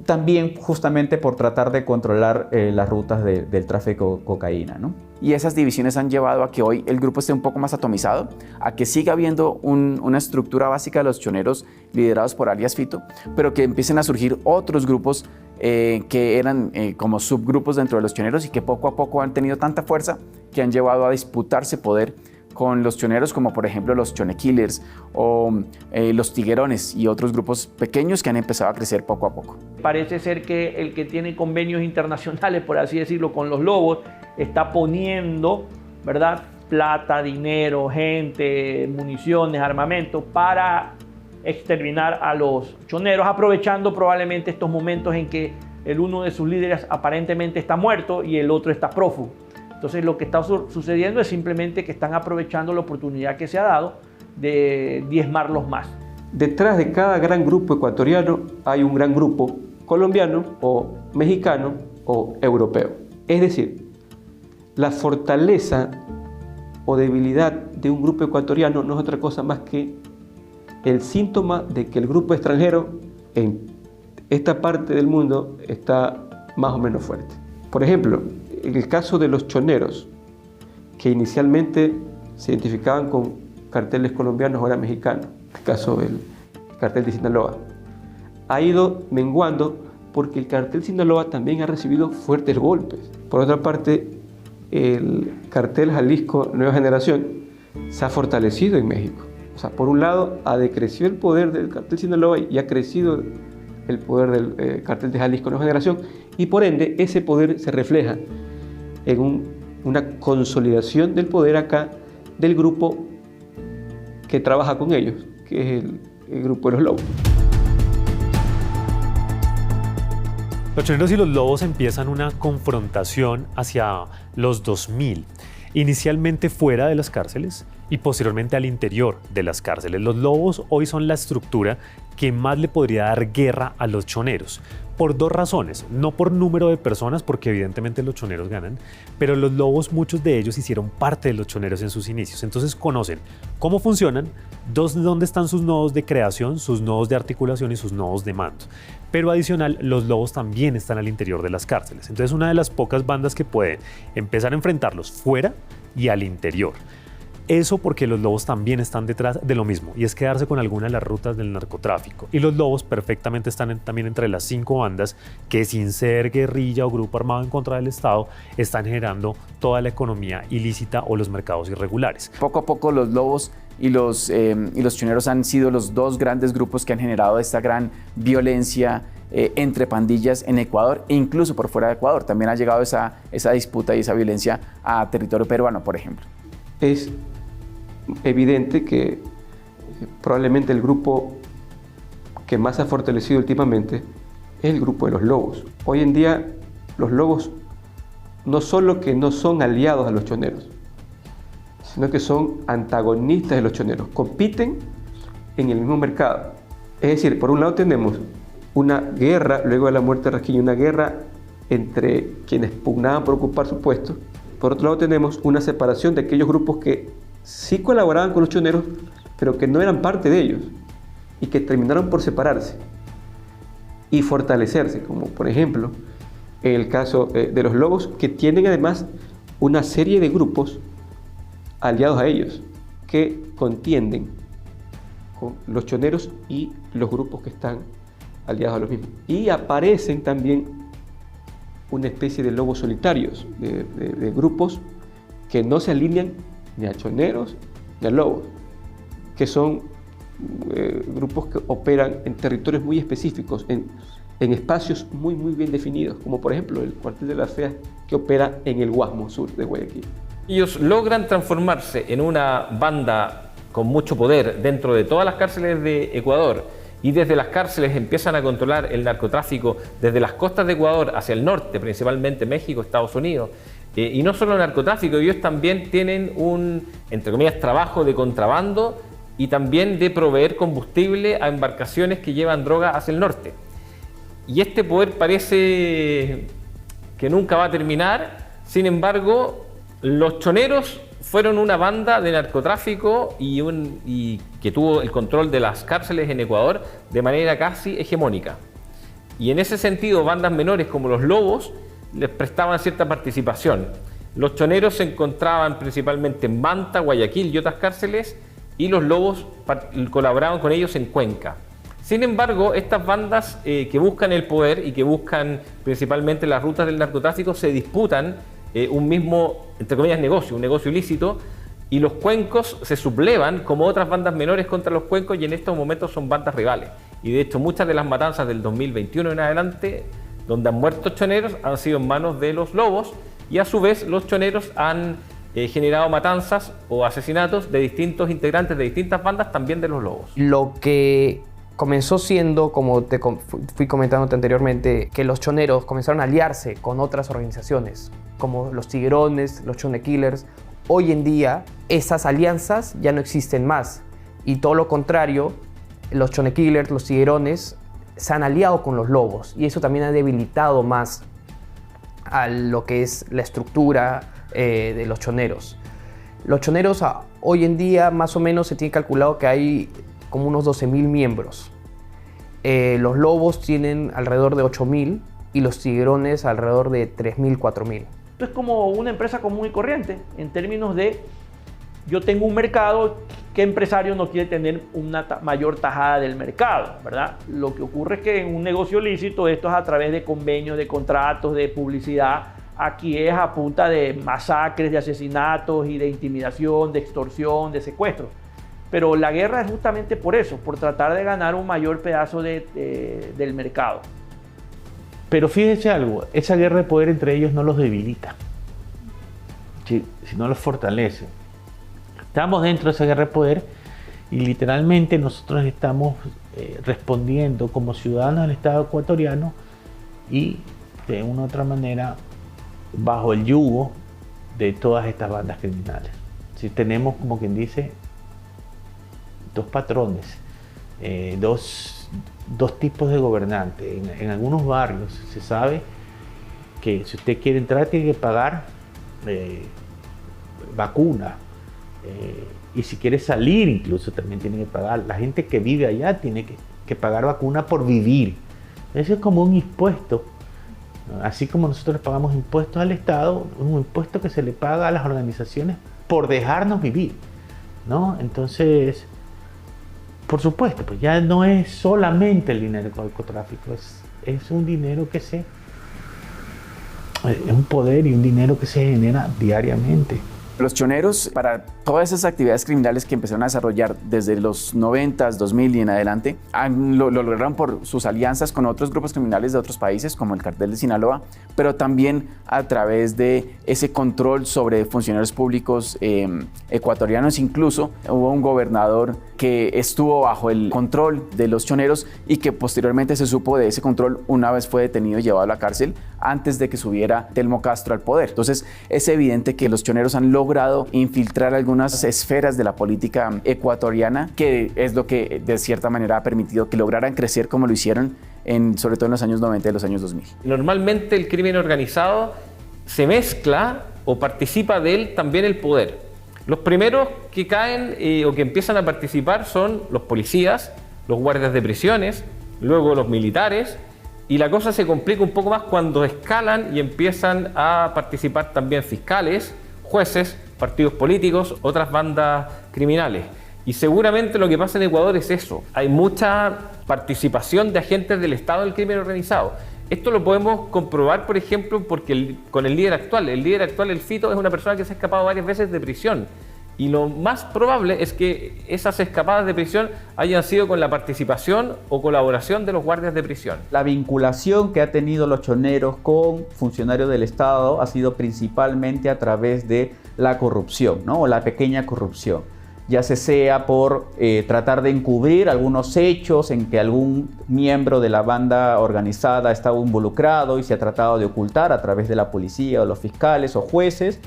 también justamente por tratar de controlar las rutas del tráfico de cocaína, ¿no? Y esas divisiones han llevado a que hoy el grupo esté un poco más atomizado, a que siga habiendo una estructura básica de los choneros liderados por alias Fito, pero que empiecen a surgir otros grupos que eran como subgrupos dentro de los choneros y que poco a poco han tenido tanta fuerza que han llevado a disputarse poder con los choneros, como por ejemplo los Chone Killers o los Tiguerones y otros grupos pequeños que han empezado a crecer poco a poco. Parece ser que el que tiene convenios internacionales, por así decirlo, con los lobos, está poniendo, ¿verdad?, plata, dinero, gente, municiones, armamento para exterminar a los choneros, aprovechando probablemente estos momentos en que uno de sus líderes aparentemente está muerto y el otro está prófugo. Entonces lo que está sucediendo es simplemente que están aprovechando la oportunidad que se ha dado de diezmarlos más. Detrás de cada gran grupo ecuatoriano hay un gran grupo colombiano o mexicano o europeo. Es decir, la fortaleza o debilidad de un grupo ecuatoriano no es otra cosa más que el síntoma de que el grupo extranjero en esta parte del mundo está más o menos fuerte. Por ejemplo, en el caso de los choneros, que inicialmente se identificaban con carteles colombianos, ahora mexicanos, el caso del cartel de Sinaloa, ha ido menguando porque el cartel Sinaloa también ha recibido fuertes golpes. Por otra parte, el cartel Jalisco Nueva Generación se ha fortalecido en México. O sea, por un lado, ha decrecido el poder del cartel Sinaloa y ha crecido el poder del cartel de Jalisco Nueva Generación, y por ende ese poder se refleja en una consolidación del poder acá del grupo que trabaja con ellos, que es el grupo de los lobos. Los choneros y los lobos empiezan una confrontación hacia los 2000, inicialmente fuera de las cárceles y posteriormente al interior de las cárceles. Los lobos hoy son la estructura que más le podría dar guerra a los choneros, por dos razones: no por número de personas, porque evidentemente los choneros ganan, pero los lobos, muchos de ellos hicieron parte de los choneros en sus inicios, entonces conocen cómo funcionan, dónde están sus nodos de creación, sus nodos de articulación y sus nodos de mando. Pero adicional, los lobos también están al interior de las cárceles, entonces una de las pocas bandas que pueden empezar a enfrentarlos fuera y al interior. Eso porque los lobos también están detrás de lo mismo, y es quedarse con alguna de las rutas del narcotráfico. Y los lobos perfectamente están también entre las 5 bandas que, sin ser guerrilla o grupo armado en contra del Estado, están generando toda la economía ilícita o los mercados irregulares. Poco a poco los lobos y los choneros han sido los dos grandes grupos que han generado esta gran violencia entre pandillas en Ecuador e incluso por fuera de Ecuador. También ha llegado esa disputa y esa violencia a territorio peruano, por ejemplo. Es evidente que probablemente el grupo que más ha fortalecido últimamente es el grupo de los lobos. Hoy en día los lobos no solo que no son aliados a los choneros, sino que son antagonistas de los choneros, compiten en el mismo mercado. Es decir, por un lado tenemos una guerra, luego de la muerte de Rasquiño, una guerra entre quienes pugnaban por ocupar su puesto. Por otro lado tenemos una separación de aquellos grupos que sí colaboraban con los choneros, pero que no eran parte de ellos y que terminaron por separarse y fortalecerse, como por ejemplo el caso de los lobos, que tienen además una serie de grupos aliados a ellos que contienden con los choneros y los grupos que están aliados a los mismos. Y aparecen también una especie de lobos solitarios, de grupos que no se alinean ni a choneros ni a lobos, que son grupos que operan en territorios muy específicos, en espacios muy bien definidos, como por ejemplo el cuartel de las Feas, que opera en el Guasmo Sur de Guayaquil. Ellos logran transformarse en una banda con mucho poder dentro de todas las cárceles de Ecuador, y desde las cárceles empiezan a controlar el narcotráfico desde las costas de Ecuador hacia el norte, principalmente México, Estados Unidos. Y no solo el narcotráfico, ellos también tienen un, entre comillas, trabajo de contrabando y también de proveer combustible a embarcaciones que llevan droga hacia el norte. Y este poder parece que nunca va a terminar. Sin embargo, los choneros fueron una banda de narcotráfico y que tuvo el control de las cárceles en Ecuador de manera casi hegemónica. Y en ese sentido, bandas menores como los lobos les prestaban cierta participación. Los choneros se encontraban principalmente en Manta, Guayaquil y otras cárceles, y los lobos colaboraban con ellos en Cuenca. Sin embargo, estas bandas que buscan el poder y que buscan principalmente las rutas del narcotráfico se disputan un mismo, entre comillas, negocio, un negocio ilícito, y los cuencos se sublevan como otras bandas menores contra los cuencos, y en estos momentos son bandas rivales. Y de hecho muchas de las matanzas del 2021 en adelante, donde han muerto choneros, han sido en manos de los lobos, y a su vez los choneros han generado matanzas o asesinatos de distintos integrantes de distintas bandas, también de los lobos. Lo que comenzó siendo, como te fui comentándote anteriormente, que los choneros comenzaron a aliarse con otras organizaciones, como los Tiguerones, los Chone Killers. Hoy en día, esas alianzas ya no existen más. Y todo lo contrario, los Chone Killers, los Tiguerones, se han aliado con los lobos. Y eso también ha debilitado más a lo que es la estructura de los choneros. Los choneros hoy en día, más o menos, se tiene calculado que hay como unos 12.000 miembros. Los lobos tienen alrededor de 8.000 y los tiguerones alrededor de 3.000, 4.000. Esto es como una empresa común y corriente en términos de yo tengo un mercado, ¿qué empresario no quiere tener una mayor tajada del mercado, verdad? Lo que ocurre es que en un negocio lícito esto es a través de convenios, de contratos, de publicidad. Aquí es a punta de masacres, de asesinatos y de intimidación, de extorsión, de secuestros. Pero la guerra es justamente por eso, por tratar de ganar un mayor pedazo del mercado. Pero fíjense algo, esa guerra de poder entre ellos no los debilita, sino los fortalece. Estamos dentro de esa guerra de poder y literalmente nosotros estamos respondiendo como ciudadanos del Estado ecuatoriano y de una u otra manera bajo el yugo de todas estas bandas criminales. Si tenemos, como quien dice, dos patrones, dos tipos de gobernantes. En algunos barrios se sabe que si usted quiere entrar tiene que pagar vacuna, y si quiere salir incluso también tiene que pagar. La gente que vive allá tiene que pagar vacuna por vivir. Eso es como un impuesto. Así como nosotros pagamos impuestos al Estado, un impuesto que se le paga a las organizaciones por dejarnos vivir, ¿no? Entonces, por supuesto, pues ya no es solamente el dinero del narcotráfico, es un dinero que es un poder y un dinero que se genera diariamente. Los choneros, para todas esas actividades criminales que empezaron a desarrollar desde los 90s, 2000 y en adelante, lo lograron por sus alianzas con otros grupos criminales de otros países, como el Cartel de Sinaloa, pero también a través de ese control sobre funcionarios públicos ecuatorianos. Incluso hubo un gobernador que estuvo bajo el control de los choneros y que posteriormente se supo de ese control una vez fue detenido y llevado a la cárcel antes de que subiera Telmo Castro al poder. Entonces, es evidente que los choneros han logrado infiltrar algunas esferas de la política ecuatoriana, que es lo que de cierta manera ha permitido que lograran crecer como lo hicieron sobre todo en los años 90 y los años 2000. Normalmente el crimen organizado se mezcla o participa de él también el poder. Los primeros que caen o que empiezan a participar son los policías, los guardias de prisiones, luego los militares, y la cosa se complica un poco más cuando escalan y empiezan a participar también fiscales, jueces, partidos políticos, otras bandas criminales. Y seguramente lo que pasa en Ecuador es eso. Hay mucha participación de agentes del Estado en el crimen organizado. Esto lo podemos comprobar, por ejemplo, porque con el líder actual, el Fito, es una persona que se ha escapado varias veces de prisión. Y lo más probable es que esas escapadas de prisión hayan sido con la participación o colaboración de los guardias de prisión. La vinculación que ha tenido los choneros con funcionarios del Estado ha sido principalmente a través de la corrupción, ¿no? O la pequeña corrupción. Ya sea por tratar de encubrir algunos hechos en que algún miembro de la banda organizada estaba involucrado y se ha tratado de ocultar a través de la policía o los fiscales o jueces,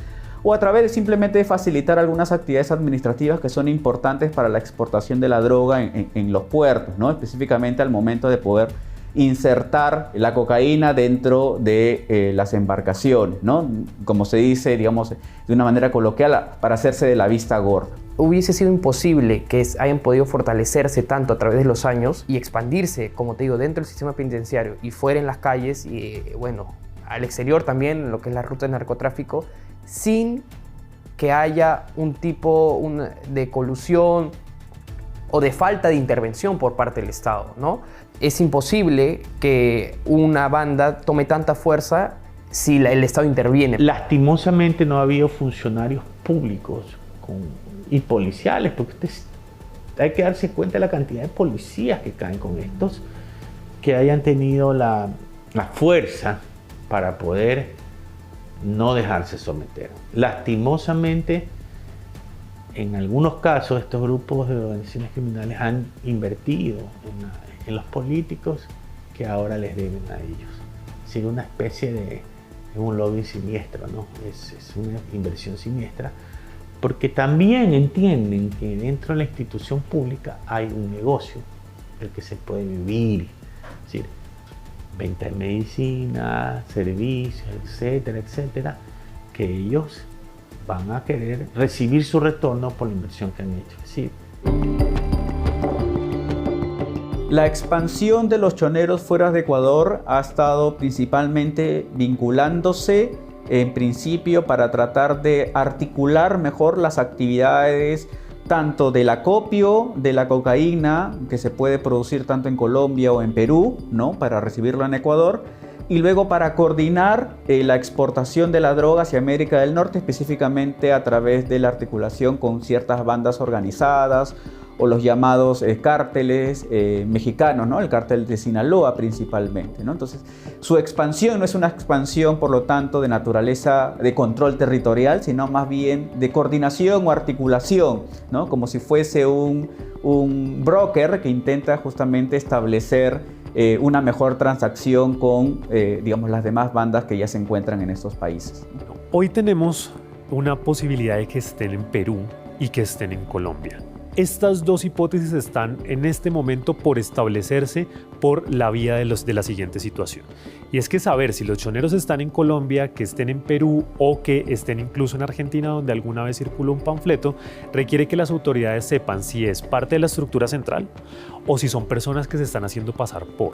o a través de simplemente facilitar algunas actividades administrativas que son importantes para la exportación de la droga en los puertos, ¿no? Específicamente al momento de poder insertar la cocaína dentro de las embarcaciones, ¿no? Como se dice, digamos, de una manera coloquial, para hacerse de la vista gorda. Hubiese sido imposible que hayan podido fortalecerse tanto a través de los años y expandirse, como te digo, dentro del sistema penitenciario y fuera en las calles y, bueno, al exterior también, lo que es la ruta del narcotráfico, sin que haya un tipo de colusión o de falta de intervención por parte del Estado, ¿no? Es imposible que una banda tome tanta fuerza si el Estado interviene. Lastimosamente no ha habido funcionarios públicos y policiales, porque hay que darse cuenta de la cantidad de policías que caen con estos, que hayan tenido la fuerza para poder no dejarse someter. Lastimosamente, en algunos casos, estos grupos de organizaciones criminales han invertido en los políticos que ahora les deben a ellos. Es decir, una especie de un lobby siniestro, ¿no? Es una inversión siniestra, porque también entienden que dentro de la institución pública hay un negocio del que se puede vivir. Es decir, venta de medicina, servicios, etcétera, etcétera, que ellos van a querer recibir su retorno por la inversión que han hecho. Es decir, la expansión de los choneros fuera de Ecuador ha estado principalmente vinculándose en principio para tratar de articular mejor las actividades tanto del acopio de la cocaína que se puede producir tanto en Colombia o en Perú, ¿no? Para recibirlo en Ecuador, y luego para coordinar la exportación de la droga hacia América del Norte, específicamente a través de la articulación con ciertas bandas organizadas o los llamados cárteles mexicanos, ¿no? El cártel de Sinaloa principalmente, ¿no? Entonces, su expansión no es una expansión, por lo tanto, de naturaleza de control territorial, sino más bien de coordinación o articulación, ¿no? Como si fuese un broker que intenta justamente establecer una mejor transacción con, digamos, las demás bandas que ya se encuentran en estos países. Hoy tenemos una posibilidad de que estén en Perú y que estén en Colombia. Estas dos hipótesis están en este momento por establecerse por la vía de la siguiente situación. Y es que saber si los choneros están en Colombia, que estén en Perú o que estén incluso en Argentina, donde alguna vez circuló un panfleto, requiere que las autoridades sepan si es parte de la estructura central o si son personas que se están haciendo pasar por.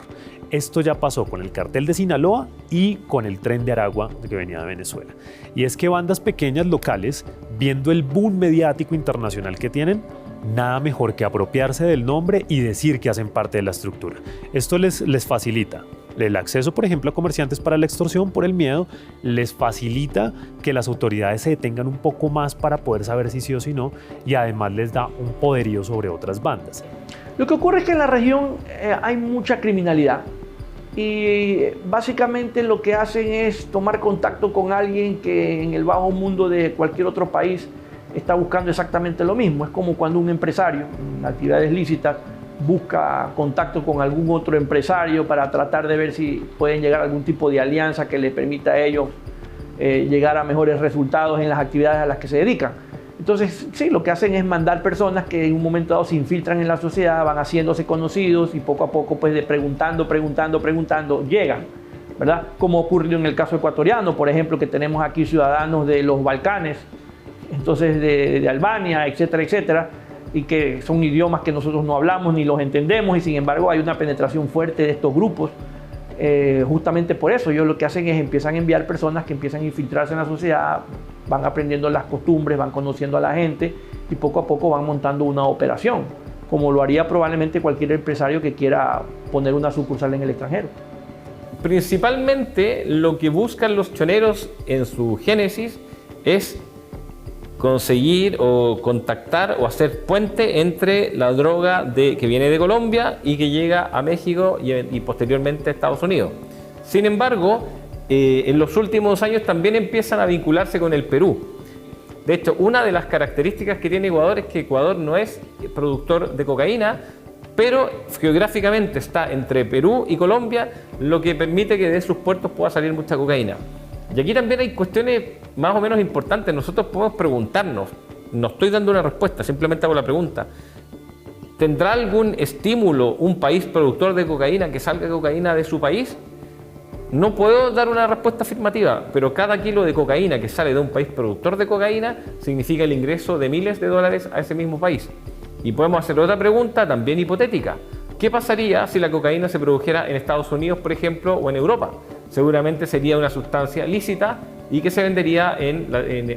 Esto ya pasó con el cartel de Sinaloa y con el Tren de Aragua que venía de Venezuela. Y es que bandas pequeñas locales, viendo el boom mediático internacional que tienen, nada mejor que apropiarse del nombre y decir que hacen parte de la estructura. Esto les facilita el acceso, por ejemplo, a comerciantes para la extorsión por el miedo, les facilita que las autoridades se detengan un poco más para poder saber si sí o si no, y además les da un poderío sobre otras bandas. Lo que ocurre es que en la región hay mucha criminalidad y básicamente lo que hacen es tomar contacto con alguien que en el bajo mundo de cualquier otro país está buscando exactamente lo mismo. Es como cuando un empresario en actividades lícitas busca contacto con algún otro empresario para tratar de ver si pueden llegar a algún tipo de alianza que le permita a ellos llegar a mejores resultados en las actividades a las que se dedican. Entonces, sí, lo que hacen es mandar personas que en un momento dado se infiltran en la sociedad, van haciéndose conocidos y poco a poco, pues, de preguntando, llegan, ¿verdad? Como ocurrió en el caso ecuatoriano, por ejemplo, que tenemos aquí ciudadanos de los Balcanes, entonces de Albania, etcétera, etcétera, y que son idiomas que nosotros no hablamos ni los entendemos, y sin embargo hay una penetración fuerte de estos grupos. Justamente por eso ellos lo que hacen es empiezan a enviar personas que empiezan a infiltrarse en la sociedad, van aprendiendo las costumbres, van conociendo a la gente y poco a poco van montando una operación, como lo haría probablemente cualquier empresario que quiera poner una sucursal en el extranjero. Principalmente lo que buscan los choneros en su génesis es conseguir o contactar o hacer puente entre la droga que viene de Colombia y que llega a México y posteriormente a Estados Unidos. Sin embargo, en los últimos años también empiezan a vincularse con el Perú. De hecho, una de las características que tiene Ecuador es que Ecuador no es productor de cocaína, pero geográficamente está entre Perú y Colombia, lo que permite que de sus puertos pueda salir mucha cocaína. Y aquí también hay cuestiones más o menos importantes. Nosotros podemos preguntarnos, no estoy dando una respuesta, simplemente hago la pregunta: ¿tendrá algún estímulo un país productor de cocaína que salga cocaína de su país? No puedo dar una respuesta afirmativa, pero cada kilo de cocaína que sale de un país productor de cocaína significa el ingreso de miles de dólares a ese mismo país. Y podemos hacer otra pregunta también hipotética: ¿qué pasaría si la cocaína se produjera en Estados Unidos, por ejemplo, o en Europa? Seguramente sería una sustancia lícita y que se vendería en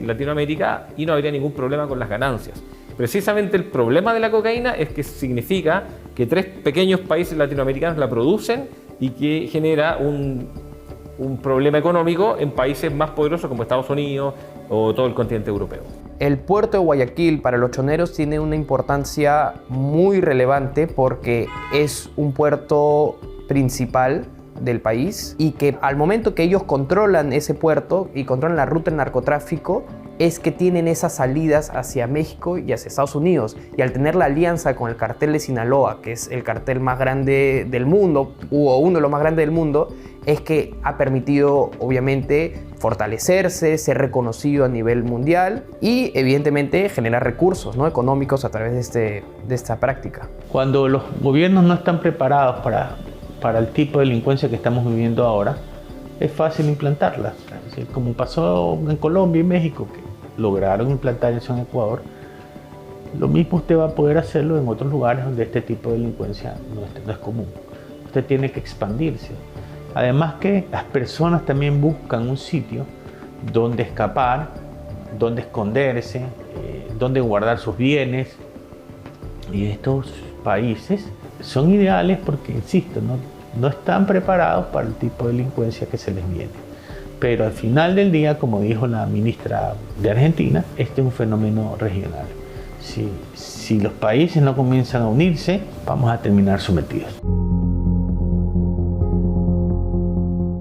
Latinoamérica y no habría ningún problema con las ganancias. Precisamente el problema de la cocaína es que significa que 3 pequeños países latinoamericanos la producen y que genera un problema económico en países más poderosos como Estados Unidos o todo el continente europeo. El puerto de Guayaquil para los choneros tiene una importancia muy relevante porque es un puerto principal del país y que al momento que ellos controlan ese puerto y controlan la ruta del narcotráfico es que tienen esas salidas hacia México y hacia Estados Unidos, y al tener la alianza con el cartel de Sinaloa, que es el cartel más grande del mundo o uno de los más grandes del mundo, es que ha permitido obviamente fortalecerse, ser reconocido a nivel mundial y evidentemente generar recursos, ¿no?, económicos a través de esta práctica. Cuando los gobiernos no están preparados para el tipo de delincuencia que estamos viviendo ahora, es fácil implantarla. Es decir, como pasó en Colombia y México, que lograron implantar eso en Ecuador, lo mismo usted va a poder hacerlo en otros lugares donde este tipo de delincuencia no es común. Usted tiene que expandirse. Además que las personas también buscan un sitio donde escapar, donde esconderse, donde guardar sus bienes. Y estos países son ideales porque, insisto, no están preparados para el tipo de delincuencia que se les viene. Pero al final del día, como dijo la ministra de Argentina, este es un fenómeno regional. Si los países no comienzan a unirse, vamos a terminar sometidos.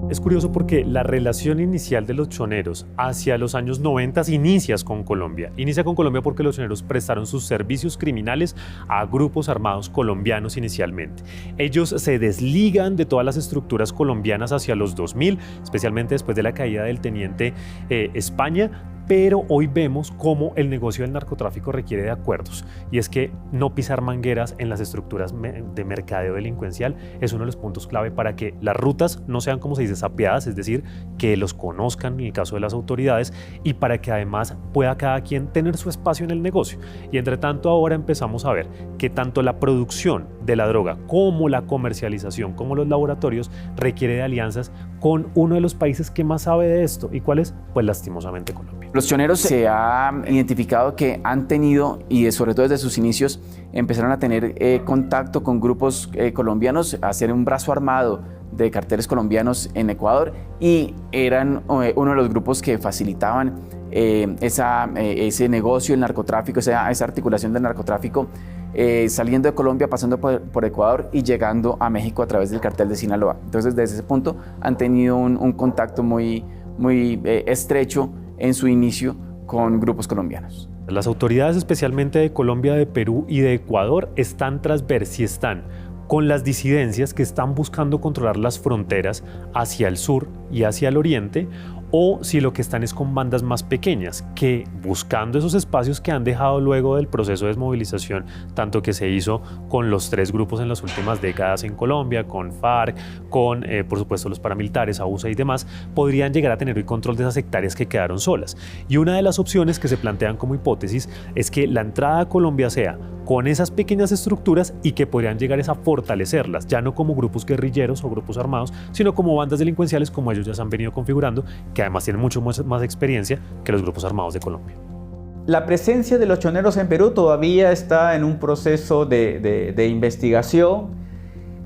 Es curioso porque la relación inicial de los choneros hacia los años 90 inicia con Colombia. Inicia con Colombia porque los choneros prestaron sus servicios criminales a grupos armados colombianos inicialmente. Ellos se desligan de todas las estructuras colombianas hacia los 2000, especialmente después de la caída del teniente España. Pero hoy vemos cómo el negocio del narcotráfico requiere de acuerdos, y es que no pisar mangueras en las estructuras de mercadeo delincuencial es uno de los puntos clave para que las rutas no sean, como se dice, sapeadas, es decir, que los conozcan en el caso de las autoridades, y para que además pueda cada quien tener su espacio en el negocio. Y entre tanto ahora empezamos a ver que tanto la producción de la droga como la comercialización, como los laboratorios, requiere de alianzas con uno de los países que más sabe de esto. ¿Y cuál es? Pues lastimosamente Colombia. Los choneros se ha identificado que han tenido, y sobre todo desde sus inicios, empezaron a tener contacto con grupos colombianos, a hacer un brazo armado de carteles colombianos en Ecuador, y eran uno de los grupos que facilitaban ese negocio, el narcotráfico, esa articulación del narcotráfico, saliendo de Colombia, pasando por Ecuador y llegando a México a través del cartel de Sinaloa. Entonces, desde ese punto han tenido un contacto muy estrecho en su inicio con grupos colombianos. Las autoridades, especialmente de Colombia, de Perú y de Ecuador, están tras ver si están con las disidencias que están buscando controlar las fronteras hacia el sur y hacia el oriente, o si lo que están es con bandas más pequeñas, que buscando esos espacios que han dejado luego del proceso de desmovilización, tanto que se hizo con los 3 grupos en las últimas décadas en Colombia, con FARC, con por supuesto los paramilitares, AUCE y demás, podrían llegar a tener el control de esas hectáreas que quedaron solas. Y una de las opciones que se plantean como hipótesis es que la entrada a Colombia sea con esas pequeñas estructuras y que podrían llegar a fortalecerlas, ya no como grupos guerrilleros o grupos armados, sino como bandas delincuenciales, como ellos ya se han venido configurando, que además tienen mucho más experiencia que los grupos armados de Colombia. La presencia de los choneros en Perú todavía está en un proceso de investigación.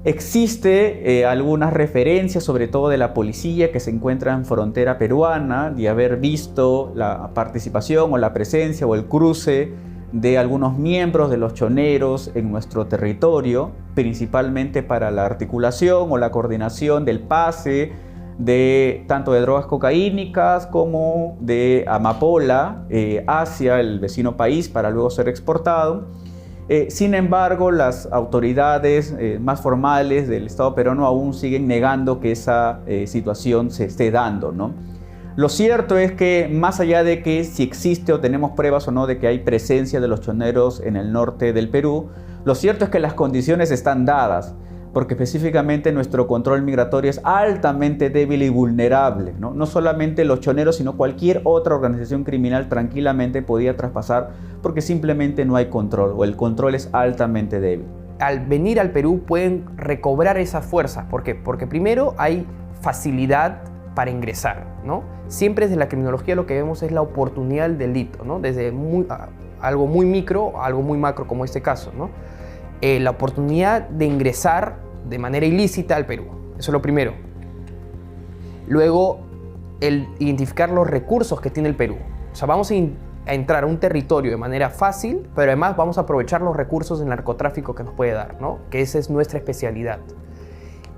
Existe algunas referencias, sobre todo de la policía que se encuentra en frontera peruana, de haber visto la participación o la presencia o el cruce de algunos miembros de los choneros en nuestro territorio, principalmente para la articulación o la coordinación del pase tanto de drogas cocaínicas como de amapola hacia el vecino país para luego ser exportado. Sin embargo, las autoridades más formales del Estado peruano aún siguen negando que esa situación se esté dando, ¿no? Lo cierto es que, más allá de que si existe o tenemos pruebas o no de que hay presencia de los choneros en el norte del Perú, lo cierto es que las condiciones están dadas, porque específicamente nuestro control migratorio es altamente débil y vulnerable, ¿no? No solamente los choneros, sino cualquier otra organización criminal tranquilamente podía traspasar porque simplemente no hay control, o el control es altamente débil. Al venir al Perú pueden recobrar esa fuerza. ¿Por qué? Porque primero hay facilidad para ingresar, ¿no? Siempre desde la criminología lo que vemos es la oportunidad del delito, ¿no? Desde algo muy micro a algo muy macro, como este caso, ¿no? La oportunidad de ingresar de manera ilícita al Perú. Eso es lo primero. Luego, el identificar los recursos que tiene el Perú. O sea, vamos a entrar a un territorio de manera fácil, pero además vamos a aprovechar los recursos del narcotráfico que nos puede dar, ¿no? Que esa es nuestra especialidad.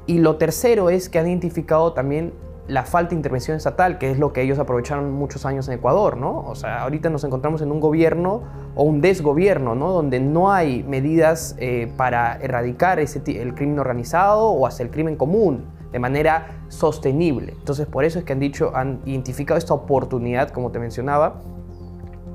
Y lo tercero es que han identificado también la falta de intervención estatal, que es lo que ellos aprovecharon muchos años en Ecuador, ¿no? O sea, ahorita nos encontramos en un gobierno o un desgobierno, ¿no? Donde no hay medidas para erradicar el crimen organizado o hacer el crimen común de manera sostenible. Entonces, por eso es que han identificado esta oportunidad, como te mencionaba,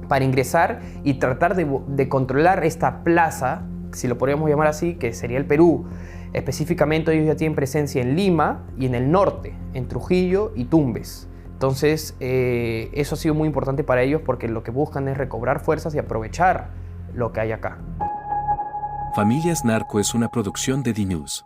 para ingresar y tratar de controlar esta plaza, si lo podríamos llamar así, que sería el Perú. Específicamente ellos ya tienen presencia en Lima y en el norte, en Trujillo y Tumbes. Entonces eso ha sido muy importante para ellos porque lo que buscan es recobrar fuerzas y aprovechar lo que hay acá. Familias Narco es una producción de DNews.